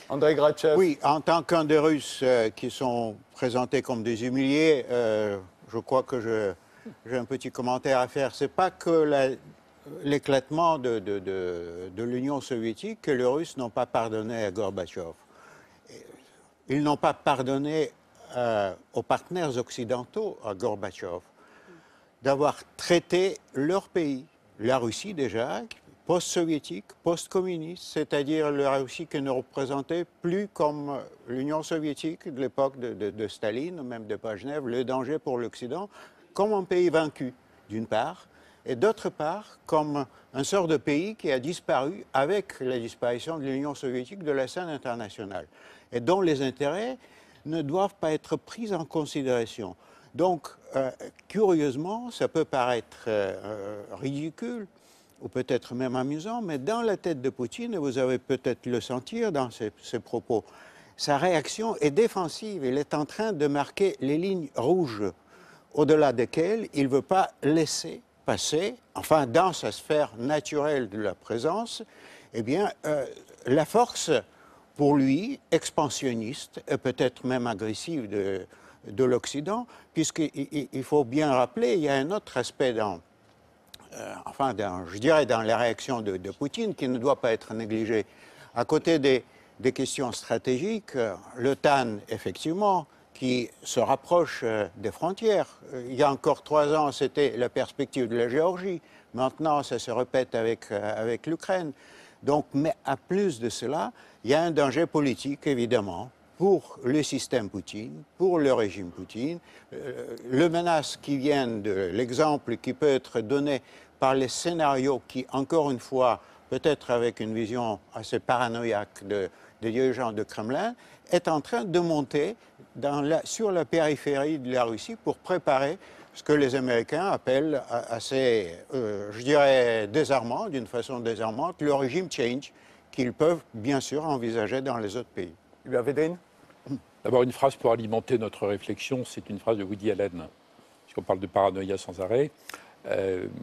Andrei Grachev. Oui, en tant qu'un des Russes qui sont présentés comme des humiliés, je crois que j'ai un petit commentaire à faire. C'est pas que l'éclatement de l'Union soviétique que les Russes n'ont pas pardonné à Gorbatchev. Ils n'ont pas pardonné aux partenaires occidentaux, à Gorbatchev, d'avoir traité leur pays, la Russie déjà, post-soviétique, post-communiste, c'est-à-dire la Russie qui ne représentait plus comme l'Union soviétique de l'époque de Staline, même de Brejnev, le danger pour l'Occident, comme un pays vaincu, d'une part, et d'autre part, comme un sort de pays qui a disparu avec la disparition de l'Union soviétique de la scène internationale, et dont les intérêts ne doivent pas être pris en considération. Donc, curieusement, ça peut paraître ridicule, ou peut-être même amusant, mais dans la tête de Poutine, et vous avez peut-être le sentir dans ses propos, sa réaction est défensive. Il est en train de marquer les lignes rouges au-delà desquelles il ne veut pas laisser passer, enfin dans sa sphère naturelle de la présence, eh bien, la force, pour lui, expansionniste et peut-être même agressive de l'Occident, puisqu'il faut bien rappeler, il y a un autre aspect je dirais dans la réaction de Poutine qui ne doit pas être négligé. À côté des questions stratégiques, l'OTAN, effectivement, qui se rapproche des frontières. Il y a encore 3 ans, c'était la perspective de la Géorgie. Maintenant, ça se répète avec l'Ukraine. Donc, mais à plus de cela, il y a un danger politique, évidemment, pour le système Poutine, pour le régime Poutine. Les menaces qui viennent de l'exemple qui peut être donné par les scénarios qui, encore une fois, peut-être avec une vision assez paranoïaque des dirigeants de Kremlin, est en train de monter sur la périphérie de la Russie pour préparer ce que les Américains appellent assez, je dirais, désarmant, d'une façon désarmante, le régime change qu'ils peuvent bien sûr envisager dans les autres pays. Hubert Védrine. D'abord, une phrase pour alimenter notre réflexion, c'est une phrase de Woody Allen, puisqu'on parle de paranoïa sans arrêt.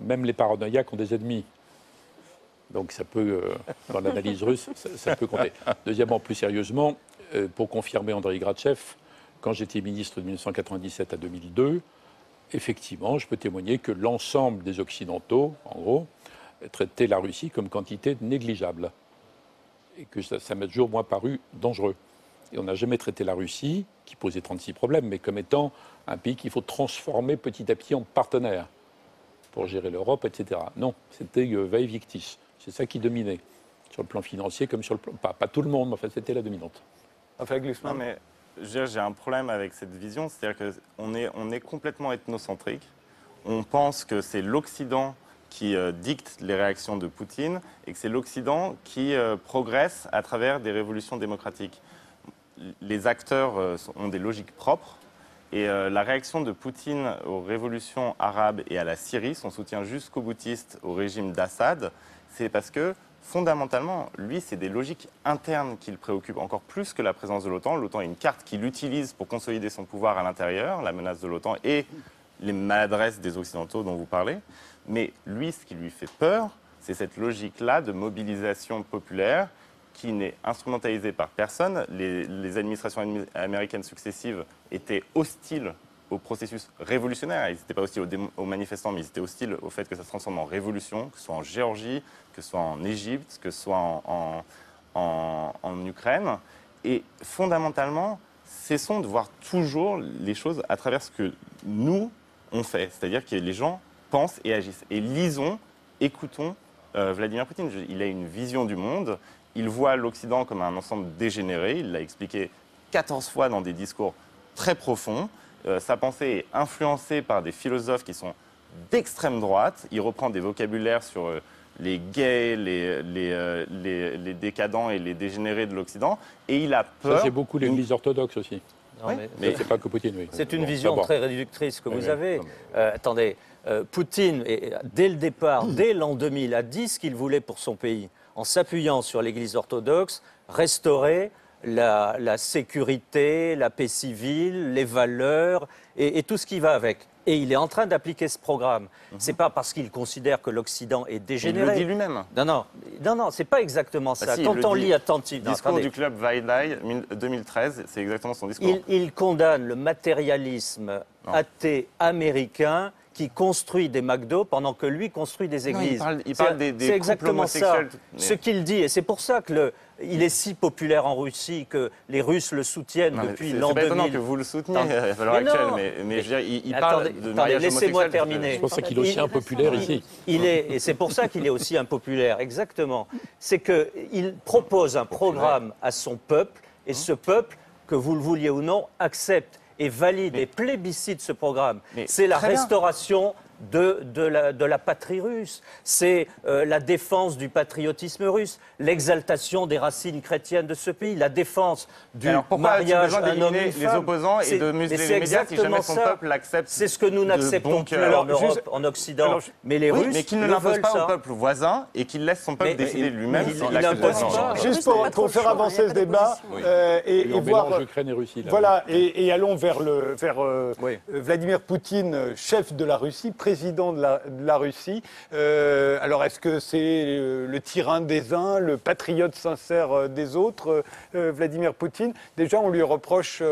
Même les paranoïaques ont des ennemis. Donc ça peut, dans l'analyse russe, ça peut compter. Deuxièmement, plus sérieusement, pour confirmer Andrei Grachev, quand j'étais ministre de 1997 à 2002, effectivement, je peux témoigner que l'ensemble des Occidentaux, en gros, traitaient la Russie comme quantité négligeable. Et que ça m'a toujours, moi, paru dangereux. Et on n'a jamais traité la Russie, qui posait 36 problèmes, mais comme étant un pays qu'il faut transformer petit à petit en partenaire pour gérer l'Europe, etc. Non, c'était vae victis. C'est ça qui dominait, sur le plan financier comme sur le plan... Pas tout le monde, mais enfin, c'était la dominante. Raphaël Glucksmann. Non, mais j'ai un problème avec cette vision, c'est-à-dire qu'on est complètement ethnocentrique. On pense que c'est l'Occident qui dicte les réactions de Poutine et que c'est l'Occident qui progresse à travers des révolutions démocratiques. Les acteurs ont des logiques propres et la réaction de Poutine aux révolutions arabes et à la Syrie, son soutien jusqu'au boutiste au régime d'Assad, c'est parce que fondamentalement, lui, c'est des logiques internes qui le préoccupent encore plus que la présence de l'OTAN. L'OTAN est une carte qu'il utilise pour consolider son pouvoir à l'intérieur, la menace de l'OTAN et les maladresses des Occidentaux dont vous parlez. Mais lui, ce qui lui fait peur, c'est cette logique-là de mobilisation populaire qui n'est instrumentalisée par personne. Les administrations américaines successives étaient hostiles au processus révolutionnaire. Ils n'étaient pas hostiles aux manifestants, mais ils étaient hostiles au fait que ça se transforme en révolution, que ce soit en Géorgie, que ce soit en Égypte, que ce soit en Ukraine. Et fondamentalement, cessons de voir toujours les choses à travers ce que nous, on fait. C'est-à-dire que les gens pensent et agissent. Et lisons, écoutons Vladimir Poutine. Il a une vision du monde. Il voit l'Occident comme un ensemble dégénéré. Il l'a expliqué 14 fois dans des discours très profonds. Sa pensée est influencée par des philosophes qui sont d'extrême droite. Il reprend des vocabulaires sur les gays, les décadents et les dégénérés de l'Occident. Et il a peur... Ça, c'est beaucoup l'Église orthodoxe aussi. Non, mais c'est pas que Poutine, oui. C'est une vision très réductrice que vous avez. Non, Attendez, Poutine, dès le départ, dès l'an 2000, a dit ce qu'il voulait pour son pays, en s'appuyant sur l'Église orthodoxe, restaurer la sécurité, la paix civile, les valeurs et tout ce qui va avec. Et il est en train d'appliquer ce programme. C'est pas parce qu'il considère que l'Occident est Il dégénéré. le dit lui-même. Non, c'est pas exactement ça. si, il Quand le on dit. lit attentivement, Discours du club Weidai 2013, c'est exactement son discours. il condamne le matérialisme athée américain qui construit des McDo pendant que lui construit des Non, églises. il parle des C'est couples exactement ça. homosexuels. Ce qu'il dit, et c'est pour ça que il est si populaire en Russie que les Russes le soutiennent Non, mais depuis c'est l'an pas étonnant 2000. que vous le souteniez Attendez. à l'heure Mais non. actuelle, mais je veux dire, il parle de mariage laissez-moi homosexuel. terminer. C'est pour ça qu'il est aussi impopulaire ici. Et c'est pour ça qu'il est aussi impopulaire, exactement. C'est qu'il propose un programme à son peuple, et ce peuple, que vous le vouliez ou non, accepte et valide et plébiscite ce programme. C'est la très bien. restauration de la patrie russe. C'est la défense du patriotisme russe, l'exaltation des racines chrétiennes de ce pays, la défense du Alors pourquoi a-t-il mariage besoin un homme, d'éliminer une les femme opposants et de museler les médias si jamais son peuple l'accepte? C'est ce que nous de n'acceptons bon plus cœur. en Europe, en Occident. Mais les Oui, Russes mais qu'il ne le l'impose veulent, pas ça. au peuple voisin et qu'il laisse son peuple décider lui-même il s'il l'impose l'accepte ou pas. non. Juste Russes n'ont pas trop pour le faire choix, avancer il y a ce pas débat d'opposition. Et on voir. mélange Ukraine et Russie. Là. Voilà, et allons vers Oui. Vladimir Poutine, chef de la Russie, président de la Russie. Alors, est-ce que c'est le tyran des uns, le patriote sincère des autres, Vladimir Poutine? Déjà, on lui reproche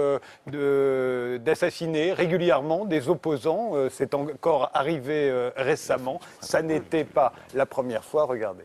d'assassiner régulièrement des opposants. C'est encore arrivé récemment. Ça n'était pas la première fois. Regardez.